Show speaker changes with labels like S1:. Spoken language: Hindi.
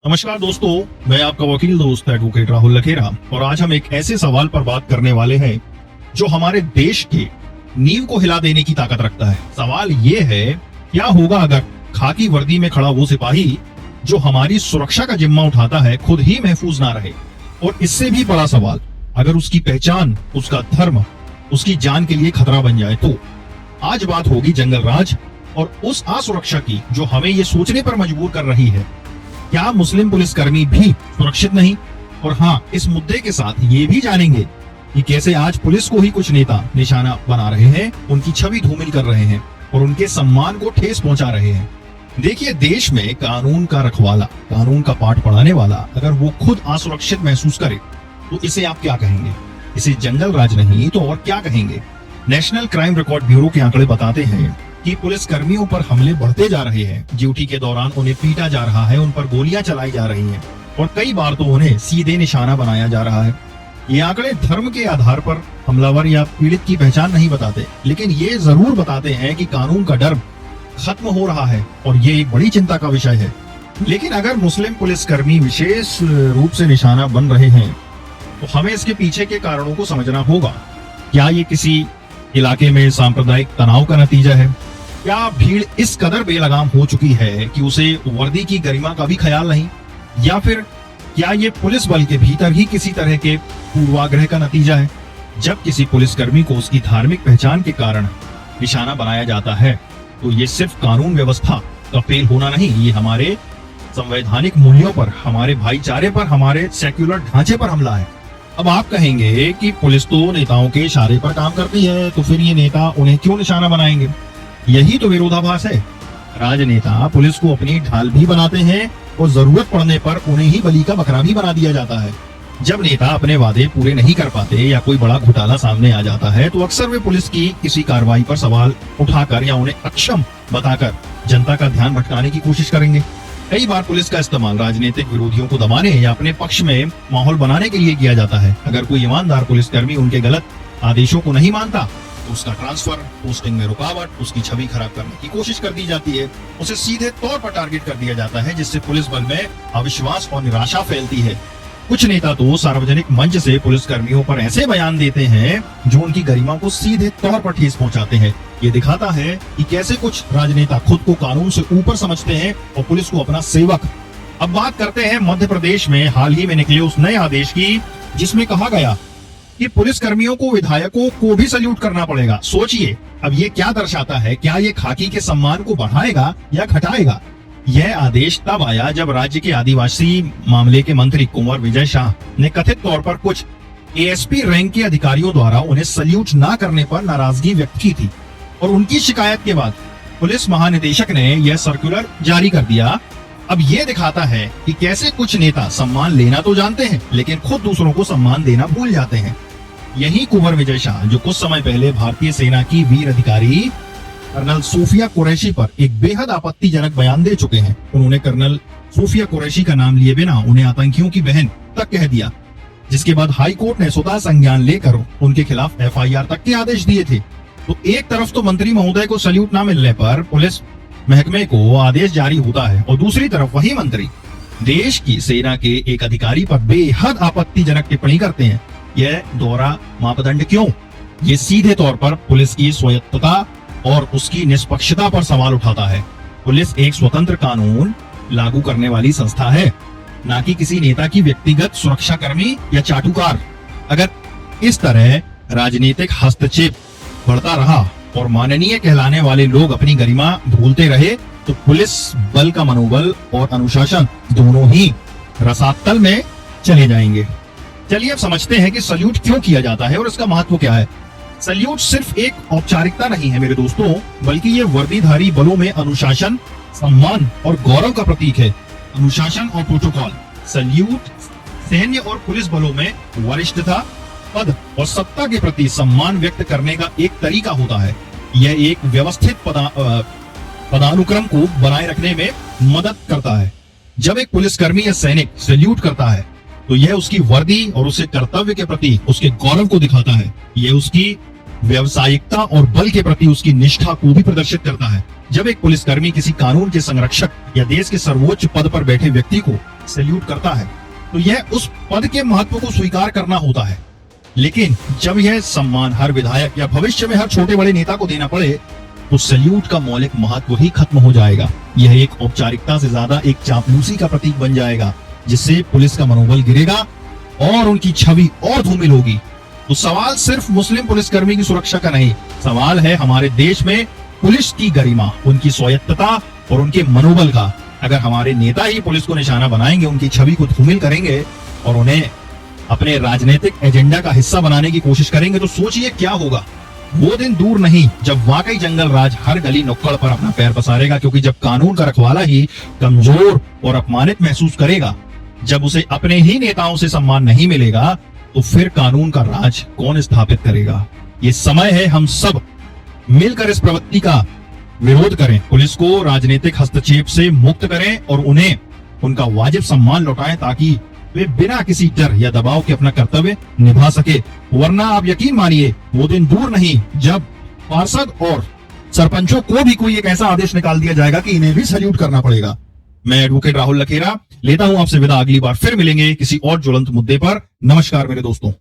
S1: नमस्कार दोस्तों, मैं आपका वकील दोस्त एडवोकेट राहुल लखेरा और आज हम एक ऐसे सवाल पर बात करने वाले हैं जो हमारे देश के नींव को हिला देने की ताकत रखता है। सवाल ये है, क्या होगा अगर खाकी वर्दी में खड़ा वो सिपाही जो हमारी सुरक्षा का जिम्मा उठाता है खुद ही महफूज ना रहे। और इससे भी बड़ा सवाल, अगर उसकी पहचान, उसका धर्म, उसकी जान के लिए खतरा बन जाए तो। आज बात होगी जंगल राज और उस असुरक्षा की जो हमें ये सोचने पर मजबूर कर रही है, क्या मुस्लिम पुलिसकर्मी भी सुरक्षित नहीं। और हाँ, इस मुद्दे के साथ ये भी जानेंगे कि कैसे आज पुलिस को ही कुछ नेता निशाना बना रहे हैं, उनकी छवि धूमिल कर रहे हैं और उनके सम्मान को ठेस पहुंचा रहे हैं। देखिए, देश में कानून का रखवाला, कानून का पाठ पढ़ाने वाला अगर वो खुद असुरक्षित महसूस करे तो इसे आप क्या कहेंगे? इसे जंगल राज नहीं तो और क्या कहेंगे? नेशनल क्राइम रिकॉर्ड ब्यूरो के आंकड़े बताते हैं कि पुलिस कर्मियों पर हमले बढ़ते जा रहे हैं। ड्यूटी के दौरान उन्हें पीटा जा रहा है, उन पर गोलियां चलाई जा रही हैं और कई बार तो उन्हें सीधे निशाना बनाया जा रहा है। ये आंकड़े धर्म के आधार पर हमलावर या पीड़ित की पहचान नहीं बताते, लेकिन ये जरूर बताते हैं कि कानून का डर खत्म हो रहा है और ये एक बड़ी चिंता का विषय है। लेकिन अगर मुस्लिम पुलिसकर्मी विशेष रूप से निशाना बन रहे हैं तो हमें इसके पीछे के कारणों को समझना होगा। क्या ये किसी इलाके में सांप्रदायिक तनाव का नतीजा है? क्या भीड़ इस कदर बेलगाम हो चुकी है कि उसे वर्दी की गरिमा का भी ख्याल नहीं? या फिर क्या ये पुलिस बल के भीतर ही किसी तरह के पूर्वाग्रह का नतीजा है? जब किसी पुलिसकर्मी को उसकी धार्मिक पहचान के कारण निशाना बनाया जाता है तो ये सिर्फ कानून व्यवस्था का फेल होना नहीं, ये हमारे संवैधानिक मूल्यों पर, हमारे भाईचारे पर, हमारे सेक्युलर ढांचे पर हमला है। अब आप कहेंगे कि पुलिस तो नेताओं के इशारे पर काम करती है, तो फिर ये नेता उन्हें क्यों निशाना बनाएंगे? यही तो विरोधाभास है। राजनेता पुलिस को अपनी ढाल भी बनाते हैं और जरूरत पड़ने पर उन्हें ही बलि का बकरा भी बना दिया जाता है। जब नेता अपने वादे पूरे नहीं कर पाते या कोई बड़ा घोटाला सामने आ जाता है तो अक्सर वे पुलिस की किसी कार्रवाई पर सवाल उठाकर या उन्हें अक्षम बताकर जनता का ध्यान भटकाने की कोशिश करेंगे। कई बार पुलिस का इस्तेमाल राजनीतिक विरोधियों को दबाने या अपने पक्ष में माहौल बनाने के लिए किया जाता है। अगर कोई ईमानदार पुलिसकर्मी उनके गलत आदेशों को नहीं मानता तो उसका ट्रांसफर, पोस्टिंग में रुकावट, उसकी छवि खराब करने की कोशिश कर दी जाती है, उसे सीधे तौर पर टारगेट कर दिया जाता है, जिससे पुलिस बल में अविश्वास और निराशा फैलती है। कुछ नेता तो सार्वजनिक मंच से पुलिसकर्मियों पर ऐसे बयान देते हैं जो उनकी गरिमा को सीधे तौर पर ठेस पहुंचाते हैं। ये दिखाता है कि कैसे कुछ राजनेता खुद को कानून से ऊपर समझते हैं और पुलिस को अपना सेवक। अब बात करते हैं मध्य प्रदेश में हाल ही में निकले उस नए आदेश की जिसमें कहा गया कि पुलिसकर्मियों को, विधायकों को भी सल्यूट करना पड़ेगा। सोचिए, अब ये क्या दर्शाता है? क्या ये खाकी के सम्मान को बढ़ाएगा या घटाएगा? यह आदेश तब आया जब राज्य के आदिवासी मामले के मंत्री कुंवर विजय शाह ने कथित तौर पर कुछ एएसपी रैंक के अधिकारियों द्वारा उन्हें सल्यूट न करने पर नाराजगी व्यक्त की थी और उनकी शिकायत के बाद पुलिस महानिदेशक ने यह सर्कुलर जारी कर दिया। अब ये दिखाता है कि कैसे कुछ नेता सम्मान लेना तो जानते हैं लेकिन खुद दूसरों को सम्मान देना भूल जाते हैं। यही कुंवर विजय शाह, जो कुछ समय पहले भारतीय सेना की वीर अधिकारी कर्नल सूफिया कुरैशी पर एक बेहद आपत्तिजनक बयान दे चुके हैं। उन्होंने कर्नल सूफिया कुरैशी का नाम लिए बिना उन्हें आतंकियों की बहन तक कह दिया, जिसके बाद हाई कोर्ट ने स्वतः संज्ञान लेकर उनके खिलाफ एफआईआर तक के आदेश दिए थे। तो एक तरफ तो मंत्री महोदय को सल्यूट न मिलने पर पुलिस महकमे को आदेश जारी होता है और दूसरी तरफ वही मंत्री देश की सेना के एक अधिकारी पर बेहद आपत्तिजनक टिप्पणी करते हैं। यह दोहरा मापदंड क्यों? ये सीधे तौर पर पुलिस की स्वायत्तता और उसकी निष्पक्षता पर सवाल उठाता है। पुलिस एक स्वतंत्र कानून लागू करने वाली संस्था है, न कि किसी नेता की व्यक्तिगत सुरक्षाकर्मी या चाटुकार। अगर इस तरह राजनीतिक हस्तक्षेप बढ़ता रहा और माननीय कहलाने वाले लोग अपनी गरिमा भूलते रहे तो पुलिस बल का मनोबल और अनुशासन दोनों ही रसातल में चले जाएंगे। चलिए अब समझते हैं कि सल्यूट क्यों किया जाता है और इसका महत्व क्या है। सल्यूट सिर्फ एक औपचारिकता नहीं है मेरे दोस्तों, बल्कि ये वर्दीधारी बलों में अनुशासन, सम्मान और गौरव का प्रतीक है। अनुशासन और प्रोटोकॉल। सल्यूट सैन्य और पुलिस बलों में वरिष्ठता, पद और सत्ता के प्रति सम्मान व्यक्त करने का एक तरीका होता है। यह एक व्यवस्थित पदानुक्रम को बनाए रखने में मदद करता है। जब एक पुलिसकर्मी या सैनिक सैल्यूट करता है तो यह उसकी वर्दी और उसके कर्तव्य के प्रति उसके गौरव को दिखाता है। यह उसकी व्यवसायिकता और बल के प्रति उसकी निष्ठा को भी प्रदर्शित करता है। जब एक पुलिसकर्मी किसी कानून के संरक्षक या देश के सर्वोच्च पद पर बैठे व्यक्ति को सैल्यूट करता है तो यह उस पद के महत्व को स्वीकार करना होता है। लेकिन जब यह सम्मान हर विधायक या भविष्य में हर छोटे बड़े नेता को देना पड़े तो सैल्यूट का मौलिक महत्व ही खत्म हो जाएगा। यह एक औपचारिकता से ज्यादा एक चापलूसी का प्रतीक बन जाएगा, जिससे पुलिस का मनोबल गिरेगा और उनकी छवि और धूमिल होगी। तो सवाल सिर्फ मुस्लिम पुलिसकर्मी की सुरक्षा का नहीं, सवाल है हमारे देश में पुलिस की गरिमा, उनकी स्वायत्तता और उनके मनोबल का। अगर हमारे नेता ही पुलिस को निशाना बनाएंगे, उनकी छवि को धूमिल करेंगे और उन्हें अपने राजनीतिक एजेंडा का हिस्सा बनाने की कोशिश करेंगे तो सोचिए क्या होगा। वो दिन दूर नहीं जब वाकई जंगल राज हर गली नुक्कड़ पर अपना पैर पसारेगा, क्योंकि जब कानून का रखवाला ही कमजोर और अपमानित महसूस करेगा, जब उसे अपने ही नेताओं से सम्मान नहीं मिलेगा, तो फिर कानून का राज कौन स्थापित करेगा। ये समय है हम सब मिलकर इस प्रवृत्ति का विरोध करें, पुलिस को राजनीतिक हस्तक्षेप से मुक्त करें और उन्हें उनका वाजिब सम्मान लौटाएं, ताकि वे बिना किसी डर या दबाव के अपना कर्तव्य निभा सके। वरना आप यकीन मानिए वो दिन दूर नहीं जब पार्षद और सरपंचों को भी कोई एक ऐसा आदेश निकाल दिया जाएगा कि इन्हें भी सैल्यूट करना पड़ेगा। मैं एडवोकेट राहुल लखेरा लेता हूं आपसे विदा। अगली बार फिर मिलेंगे किसी और ज्वलंत मुद्दे पर। नमस्कार मेरे दोस्तों।